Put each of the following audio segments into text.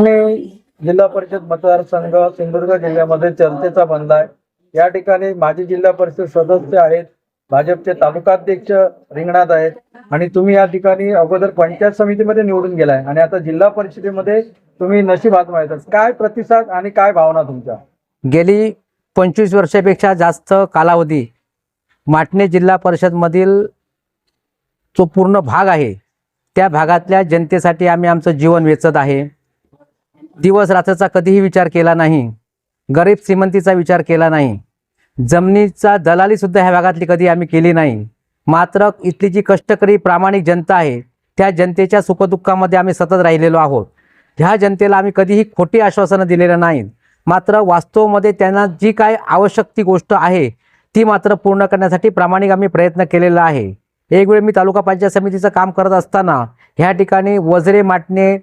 जिल्हा परिषद मतदारसंघ सिंधुदुर्ग जिल्ह्यामध्ये चर्चेचा बनला आहे। या ठिकाणी माजी जिल्हा परिषद सदस्य आहेत, भाजपचे तालुकाध्यक्ष रिंगणात आहेत आणि तुम्ही या ठिकाणी अगोदर पंचायत समितीमध्ये निवडून गेलाय आणि आता जिल्हा परिषदेमध्ये तुम्ही नशीब आजमावतात। काय प्रतिसाद आणि काय भावना तुमच्या? गेली 25 वर्षापेक्षा जास्त कालावधी माटणे जिल्हा परिषद मधील जो पूर्ण भाग आहे त्या भागातल्या जनतेसाठी आम्ही आमचं जीवन वेचत आहे। दिवस रात्रीचा कधीही विचार केला नाही, गरीब श्रीमंतीचा विचार केला नाही, जमिनीचा दलाली सुद्धा ह्या भागातली कधी आम्ही केली नाही। मात्र इथली जी कष्टकरी प्रामाणिक जनता आहे त्या जनतेच्या सुखदुःखामध्ये आम्ही सतत राहिलेलो आहोत। ह्या जनतेला आम्ही कधीही खोटी आश्वासनं दिलेलं नाहीत, मात्र वास्तवमध्ये त्यांना जी काय आवश्यक ती गोष्ट आहे ती मात्र पूर्ण करण्यासाठी प्रामाणिक आम्ही प्रयत्न केलेला आहे। एक वेळ मी तालुका पंचायत समितीचं काम करत असताना ह्या ठिकाणी वजरे माटणे,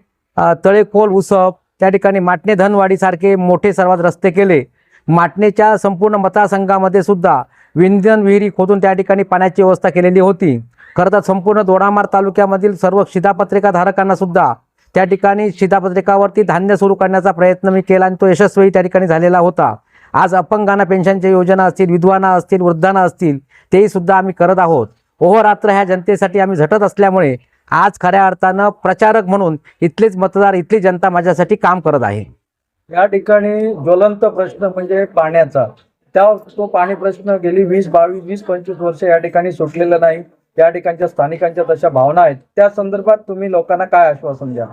तळेखोल उसप, त्या ठिकाणी माटणे धनवाडीसारखे मोठे सर्वात रस्ते केले। माटणेच्या संपूर्ण मतदारसंघामध्ये सुद्धा विंधन विहिरी खोदून त्या ठिकाणी पाण्याची व्यवस्था केलेली होती। खरं तर संपूर्ण दोडामार्ग तालुक्यामधील सर्व शिधापत्रिका धारकांना सुद्धा त्या ठिकाणी शिधापत्रिकावरती धान्य सुरू करण्याचा प्रयत्न मी केला आणि तो यशस्वी त्या ठिकाणी झालेला होता। आज अपंगांना पेन्शनच्या योजना असतील, विधवांना असतील, वृद्धांना असतील, तेही सुद्धा आम्ही करत आहोत। अहोरात्र ह्या जनतेसाठी आम्ही झटत असल्यामुळे आज खऱ्या अर्थानं प्रचारक म्हणून इथलेच मतदार, इथली जनता माझ्यासाठी काम करत आहे। या ठिकाणी ज्वलंत प्रश्न म्हणजे पाण्याचा, तो पाणी प्रश्न गेली 20-25 वर्ष या ठिकाणी सुटलेला नाही। या ठिकाणच्या स्थानिकांच्या तशा भावना आहेत, त्या संदर्भात तुम्ही लोकांना काय आश्वासन द्या?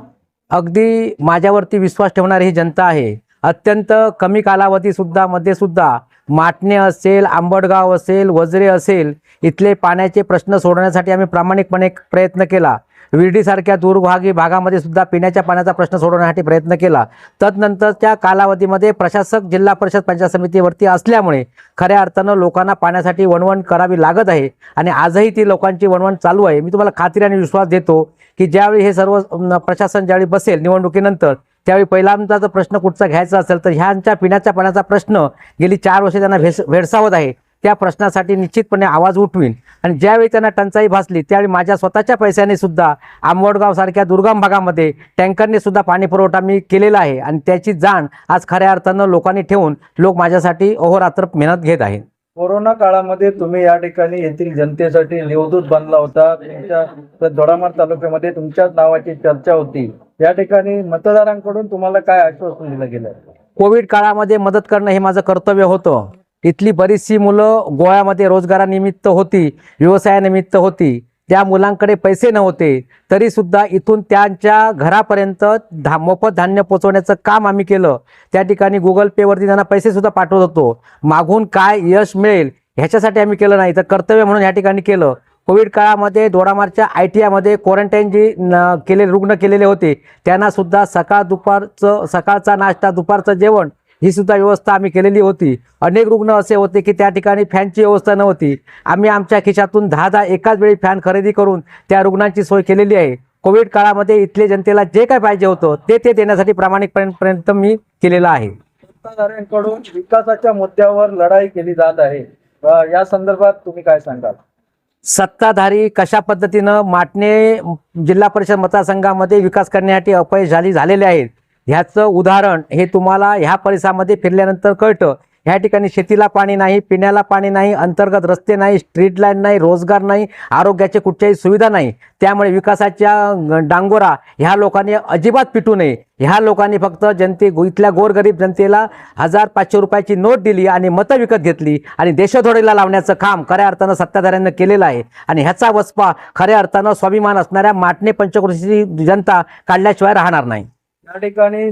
अगदी माझ्यावरती विश्वास ठेवणारी ही जनता आहे। अत्यंत कमी कालावधी सुद्धा माटणे असेल, आंबडगाव असेल, वजरे असेल, इथले पाण्याचे प्रश्न सोडवण्यासाठी आम्ही प्रामाणिकपणे प्रयत्न केला। विर्डीसारख्या दुर्भागी भागामध्ये सुद्धा पिण्याच्या पाण्याचा प्रश्न सोडवण्यासाठी प्रयत्न केला। तदनंतरच्या कालावधीमध्ये प्रशासक जिल्हा परिषद पंचायत समितीवरती असल्यामुळे खऱ्या अर्थानं लोकांना पाण्यासाठी वणवण करावी लागत आहे आणि आजही ती लोकांची वणवण चालू आहे। मी तुम्हाला खात्रीने विश्वास देतो की ज्यावेळी हे सर्व प्रशासन ज्यावेळी बसेल निवडणुकीनंतर, त्यावेळी पहिल्यांदा जर प्रश्न कुठचा घ्यायचा असेल तर ह्यांच्या पिण्याच्या पाण्याचा प्रश्न गेली 4 वर्षे त्यांना भेडसावत आहे, त्या प्रश्नासाठी निश्चितपणे आवाज उठवीन। आणि ज्यावेळी त्यांना टंचाई भासली त्यावेळी माझ्या स्वतःच्या पैशाने सुद्धा आंबवडगाव सारख्या दुर्गम भागामध्ये टँकरने सुद्धा पाणी पुरवठा मी केलेला आहे आणि त्याची जाण आज खऱ्या अर्थानं लोकांनी ठेवून लोक माझ्यासाठी अहोरात्र मेहनत घेत आहेत। कोरोना काळामध्ये तुम्ही या ठिकाणी येथील जनतेसाठी निवडूत बनला होता। तुमच्या दोडामार्ग तालुक्यामध्ये तुमच्याच नावाची चर्चा होती। या ठिकाणी मतदारांकडून तुम्हाला काय आश्वासन दिलं गेलं? कोविड काळामध्ये मदत करणं हे माझं कर्तव्य होतं। इथली बरीचशी मुलं गोव्यामध्ये रोजगारानिमित्त होती, व्यवसायानिमित्त होती, त्या मुलांकडे पैसे नव्हते, तरी सुद्धा इथून त्यांच्या घरापर्यंत मोफत धान्य पोचवण्याचं काम आम्ही केलं। त्या ठिकाणी गुगल पेवरती त्यांना पैसे सुद्धा पाठवत होतो। मागून काय यश मिळेल ह्याच्यासाठी आम्ही केलं नाही, तर कर्तव्य म्हणून या ठिकाणी केलं। कोविड काळामध्ये दोडामार्गच्या ITIमध्ये क्वारंटाईन जे केलेले रुग्ण केलेले होते त्यांना सुद्धा सकाळचा नाश्ता, दुपारचं जेवण ही सुद्धा व्यवस्था आम्ही केलेली होती। अनेक रुग्ण असे होते की त्या ठिकाणी फॅनची व्यवस्था नव्हती, आम्ही आमच्या खिशातून 10 एकाच वेळी फॅन खरेदी करून त्या रुग्णांची सोय केलेली आहे। कोविड काळामध्ये इथले जनतेला जे काय पाहिजे होतं ते देण्यासाठी प्रामाणिकपणे मी केलेलं आहे। सत्ताधाऱ्यांकडून विकासाच्या मुद्द्यावर लढाई केली जात आहे, या संदर्भात तुम्ही काय सांगाल? सत्ताधारी कशा पद्धतीनं माटणे जिल्हा परिषद मतदारसंघामध्ये विकास करण्यासाठी अपयश झालेले आहेत ह्याचं उदाहरण हे तुम्हाला ह्या परिसरामध्ये फिरल्यानंतर कळतं। ह्या ठिकाणी शेतीला पाणी नाही, पिण्याला पाणी नाही, अंतर्गत रस्ते नाही, स्ट्रीट लाईन नाही, रोजगार नाही, आरोग्याची कुठच्याही सुविधा नाही। त्यामुळे विकासाच्या डांगोरा ह्या लोकांनी अजिबात पिटू नये। ह्या लोकांनी फक्त इथल्या गोरगरीब जनतेला 1000-500 रुपयाची नोट दिली आणि मतं विकत घेतली आणि देशोधडीला लावण्याचं काम खऱ्या अर्थानं सत्ताधाऱ्यांनी केलेलं आहे आणि ह्याचा वचपा खऱ्या अर्थानं स्वाभिमान असणाऱ्या माटणे पंचक्रोशीची जनता काढल्याशिवाय राहणार नाही। या ठिकाणी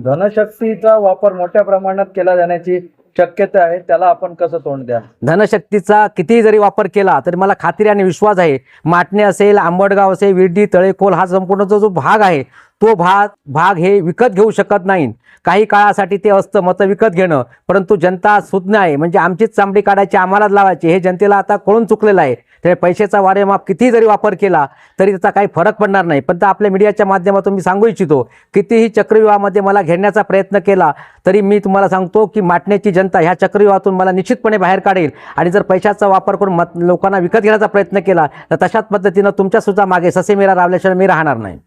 धनशक्तीचा वापर मोठ्या प्रमाणात केला जाण्याची शक्यता आहे, त्याला आपण कसं तोंड द्या? धनशक्तीचा कितीही जरी वापर केला तरी मला खात्री आणि विश्वास आहे माटणे असेल, आंबडगाव असेल, विर्डी, तळेखोल हा संपूर्ण जो भाग आहे तो भाग हे विकत घेऊ शकत नाही। काही काळासाठी ते असतं मतं विकत घेणं, परंतु जनता सुज्ञ आहे, म्हणजे आमचीच चांबडी काढायची, आम्हालाच लावायची हे जनतेला आता कळून चुकलेलं आहे। त्यामुळे पैशाचा वारेमाप कितीही जरी वापर केला तरी त्याचा काही फरक पडणार नाही। पण आपल्या मीडियाच्या माध्यमातून मी सांगू इच्छितो, कितीही चक्रव्यूहामध्ये मला घेण्याचा प्रयत्न केला तरी मी तुम्हाला सांगतो की माटण्याची जनता ह्या चक्रव्यूहातून मला निश्चितपणे बाहेर काढेल आणि जर पैशाचा वापर करून लोकांना विकत घेण्याचा प्रयत्न केला तर तशाच पद्धतीनं तुमच्या सुद्धा मागे ससेमिरा रावल्याशिवाय मी राहणार नाही।